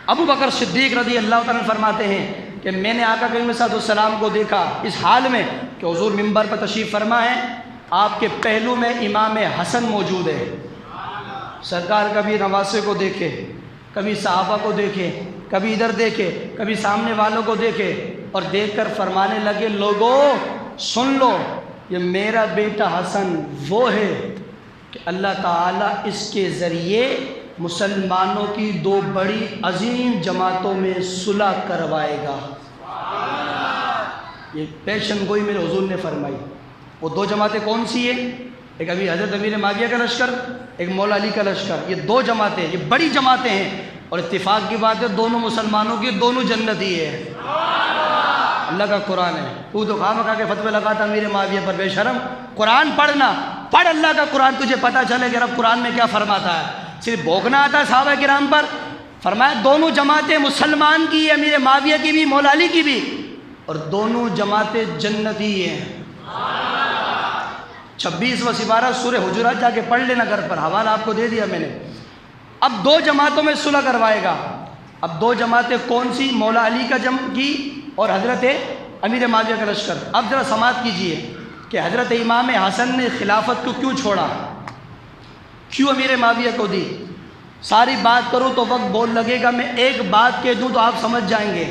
ابو بکر صدیق رضی اللہ تعالیٰ عنہ فرماتے ہیں کہ میں نے آقا کریم صلی اللہ علیہ وسلم کو دیکھا اس حال میں کہ حضور منبر پر تشریف فرما ہے، آپ کے پہلو میں امام حسن موجود ہے۔ سرکار کبھی نواسے کو دیکھے، کبھی صحابہ کو دیکھے، کبھی ادھر دیکھے، کبھی سامنے والوں کو دیکھے، اور دیکھ کر فرمانے لگے لوگوں سن لو، یہ میرا بیٹا حسن وہ ہے کہ اللہ تعالیٰ اس کے ذریعے مسلمانوں کی دو بڑی عظیم جماعتوں میں صلح کروائے گا۔ یہ پیشن گوئی میرے حضور نے فرمائی۔ وہ دو جماعتیں کون سی ہیں؟ ایک ابھی حضرت امیر معاویہ کا لشکر، ایک مولا علی کا لشکر۔ یہ دو جماعتیں، یہ بڑی جماعتیں ہیں، اور اتفاق کی بات ہے دونوں مسلمانوں کی دونوں جنتی ہے۔ اللہ کا قرآن ہے، تو خواہ مخواہ کے فتوے لگاتا امیر معاویہ پر، بے شرم۔ قرآن پڑھنا، پڑھ اللہ کا قرآن، تجھے پتہ چلے کہ رب قرآن میں کیا فرماتا ہے۔ صرف بھوکنا آتا ہے صحابہ کرام پر۔ فرمایا دونوں جماعتیں مسلمان کی، امیر معاویہ کی بھی، مولا علی کی بھی، اور دونوں جماعتیں جنتی ہیں۔ 26واں سپارہ سورہ حجرات جا کے پڑھ لینا گھر پر، حوالہ آپ کو دے دیا میں نے۔ اب دو جماعتوں میں صلح کروائے گا۔ اب دو جماعتیں کون سی؟ مولا علی کا کی اور حضرت امیر معاویہ کا لشکر۔ اب ذرا سماعت کیجئے کہ حضرت امام حسن نے خلافت کو کیوں چھوڑا، کیوں امیر معاویہ کو دی۔ ساری بات کروں تو وقت بہت لگے گا، میں ایک بات کہہ دوں تو آپ سمجھ جائیں گے۔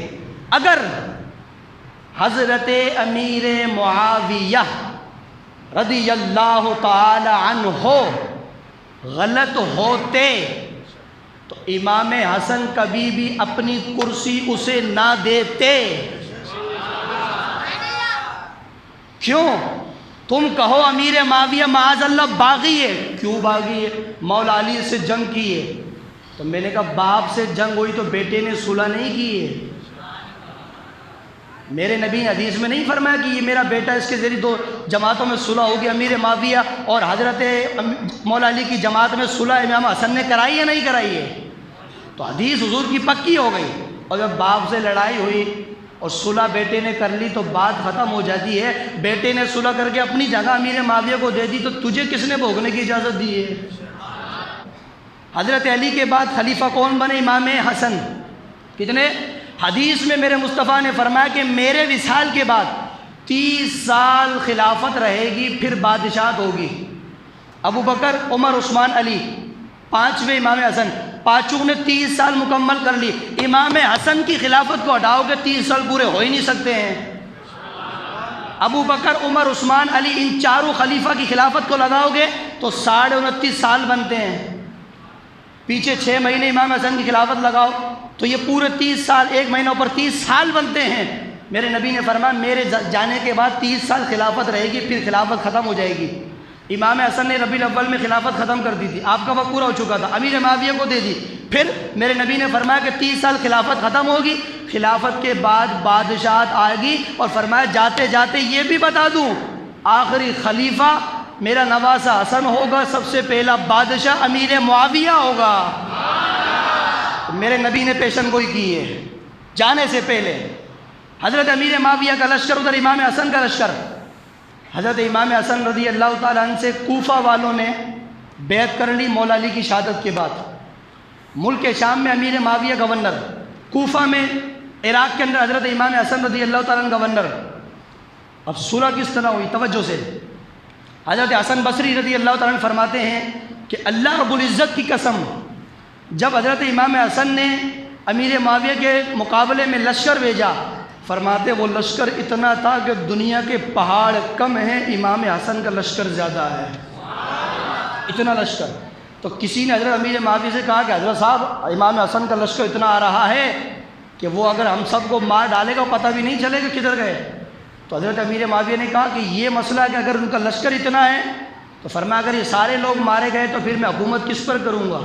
اگر حضرت امیر معاویہ رضی اللہ تعالی عنہ غلط ہوتے تو امام حسن کبھی بھی اپنی کرسی اسے نہ دیتے۔ کیوں؟ تم کہو امیر معاویہ معاذ اللہ باغی ہے، کیوں باغی ہے؟ مولا علی سے جنگ کی ہے۔ تو میں نے کہا باپ سے جنگ ہوئی تو بیٹے نے صلح نہیں کی ہے؟ میرے نبی نے حدیث میں نہیں فرمایا کہ یہ میرا بیٹا، اس کے ذریعے دو جماعتوں میں صلح ہوگی۔ امیر معاویہ اور حضرت مولا علی کی جماعت میں صلح امام حسن نے کرائی یا نہیں کرائی ہے؟ تو حدیث حضور کی پکی ہو گئی، اور جب باپ سے لڑائی ہوئی اور صلح بیٹے نے کر لی تو بات ختم ہو جاتی ہے۔ بیٹے نے صلح کر کے اپنی جگہ امیر معاویہ کو دے دی تو تجھے کس نے بھوگنے کی اجازت دی ہے؟ حضرت علی کے بعد خلیفہ کون بنے؟ امام حسن۔ کتنے؟ حدیث میں میرے مصطفیٰ نے فرمایا کہ میرے وصال کے بعد 30 سال خلافت رہے گی، پھر بادشاہت ہوگی۔ ابو بکر، عمر، عثمان، علی، پانچویں امام حسن، پانچوں نے 30 سال مکمل کر لی۔ امام حسن کی خلافت کو ہٹاؤ گے 30 سال پورے ہو ہی نہیں سکتے ہیں۔ ابو بکر، عمر، عثمان، علی، ان چاروں خلیفہ کی خلافت کو لگاؤ گے تو 29.5 سال بنتے ہیں۔ پیچھے 6 مہینے امام حسن کی خلافت لگاؤ تو یہ پورے 30 سال، 1 مہینہ اوپر 30 سال بنتے ہیں۔ میرے نبی نے فرمایا میرے جانے کے بعد 30 سال خلافت رہے گی، پھر خلافت ختم ہو جائے گی۔ امام حسن نے ربیع الاول میں خلافت ختم کر دی تھی، آپ کا وقت پورا ہو چکا تھا، امیر معاویہ کو دے دی۔ پھر میرے نبی نے فرمایا کہ 30 سال خلافت ختم ہوگی، خلافت کے بعد بادشاہت آئے گی، اور فرمایا جاتے جاتے یہ بھی بتا دوں آخری خلیفہ میرا نواسہ حسن ہوگا، سب سے پہلا بادشاہ امیر معاویہ ہوگا۔ میرے نبی نے پیشن گوئی کی ہے جانے سے پہلے۔ حضرت امیر معاویہ کا لشکر، ادھر امام حسن کا لشکر۔ حضرت امام حسن رضی اللہ تعالیٰ عنہ سے کوفہ والوں نے بیعت کر لی مولا علی کی شہادت کے بعد۔ ملک شام میں امیر معاویہ گورنر، کوفہ میں عراق کے اندر حضرت امام حسن رضی اللہ تعالیٰ عنہ گورنر۔ اب صلح کس طرح ہوئی؟ توجہ سے۔ حضرت حسن بصری رضی اللہ تعالیٰ عنہ فرماتے ہیں کہ اللہ رب العزت کی قسم، جب حضرت امام حسن نے امیر معاویہ کے مقابلے میں لشکر بھیجا، فرماتے وہ لشکر اتنا تھا کہ دنیا کے پہاڑ کم ہیں، امام حسن کا لشکر زیادہ ہے، اتنا لشکر۔ تو کسی نے حضرت امیر معاویہ سے کہا کہ حضرت صاحب امام حسن کا لشکر اتنا آ رہا ہے کہ وہ اگر ہم سب کو مار ڈالے گا پتہ بھی نہیں چلے گا کدھر گئے۔ تو حضرت امیر معاویہ نے کہا کہ یہ مسئلہ ہے کہ اگر ان کا لشکر اتنا ہے تو فرمایا اگر یہ سارے لوگ مارے گئے تو پھر میں حکومت کس پر کروں گا،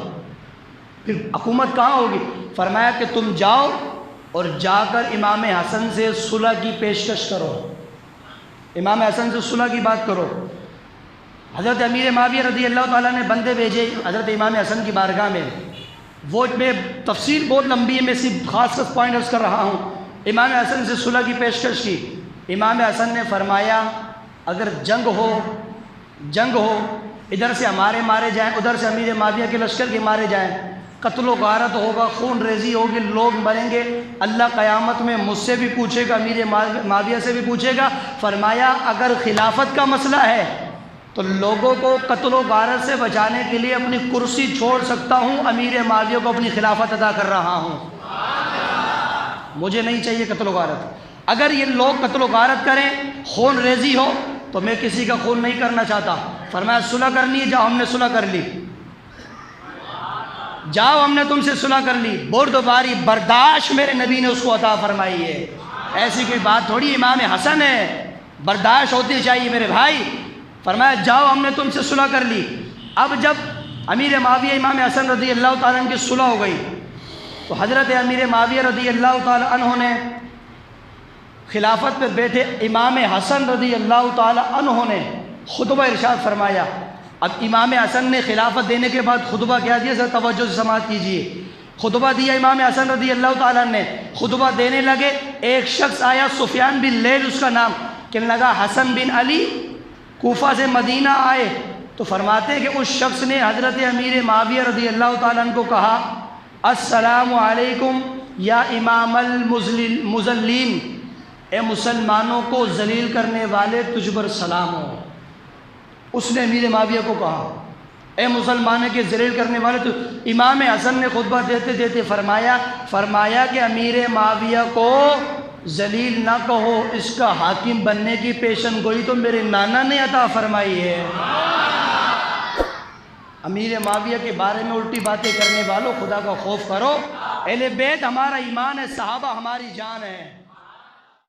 پھر حکومت کہاں ہوگی؟ فرمایا کہ تم جاؤ اور جا کر امام حسن سے صلح کی پیشکش کرو، امام حسن سے صلح کی بات کرو۔ حضرت امیر معاویہ رضی اللہ تعالیٰ نے بندے بھیجے حضرت امام حسن کی بارگاہ میں۔ وہ میں تفصیل بہت لمبی ہے، میں صرف خاص پوائنٹ عرض کر رہا ہوں۔ امام حسن سے صلح کی پیشکش کی۔ امام حسن نے فرمایا اگر جنگ ہو، ادھر سے ہمارے مارے جائیں، ادھر سے امیر معاویہ کے لشکر کے مارے جائیں، قتل و غارت ہوگا، خون ریزی ہوگی، لوگ مریں گے، اللہ قیامت میں مجھ سے بھی پوچھے گا، امیر معاویہ سے بھی پوچھے گا۔ فرمایا اگر خلافت کا مسئلہ ہے تو لوگوں کو قتل و غارت سے بچانے کے لیے اپنی کرسی چھوڑ سکتا ہوں، امیر معاویہ کو اپنی خلافت عطا کر رہا ہوں، مجھے نہیں چاہیے قتل و غارت۔ اگر یہ لوگ قتل و غارت کریں، خون ریزی ہو، تو میں کسی کا خون نہیں کرنا چاہتا۔ فرمایا صلح کرنی ہے، جاؤ ہم نے صلح کر لی، جاؤ ہم نے تم سے صلح کر لی۔ بردباری برداشت میرے نبی نے اس کو عطا فرمائی ہے، ایسی کوئی بات تھوڑی امام حسن ہے، برداشت ہوتی چاہیے میرے بھائی۔ فرمایا جاؤ ہم نے تم سے صلح کر لی۔ اب جب امیر معاویہ امام حسن رضی اللہ تعالیٰ عنہ کی صلح ہو گئی تو حضرت امیر معاویہ رضی اللہ تعالیٰ عنہ نے خلافت پہ بیٹھے امام حسن رضی اللہ تعالیٰ عنہ نے خطبہ ارشاد فرمایا۔ اب امام حسن نے خلافت دینے کے بعد خطبہ کیا دیا، ذرا توجہ سے سماعت کیجیے۔ خطبہ دیا امام حسن رضی اللہ تعالیٰ نے، خطبہ دینے لگے، ایک شخص آیا سفیان بن لیل اس کا نام، کہنے لگا حسن بن علی کوفہ سے مدینہ آئے، تو فرماتے ہیں کہ اس شخص نے حضرت امیر معاویہ رضی اللہ تعالیٰ عنہ کو کہا السلام علیکم یا امام المذلین، اے مسلمانوں کو ذلیل کرنے والے تجھ پر سلام ہو۔ اس نے امیر معاویہ کو کہا اے مسلمانوں کے ذلیل کرنے والے تو امام حسن نے خطبہ دیتے دیتے فرمایا کہ امیر معاویہ کو ذلیل نہ کہو، اس کا حاکم بننے کی پیشن گوئی تو میرے نانا نے عطا فرمائی ہے۔ امیر معاویہ کے بارے میں الٹی باتیں کرنے والوں خدا کا خوف کرو، اہل بیت ہمارا ایمان ہے، صحابہ ہماری جان ہے۔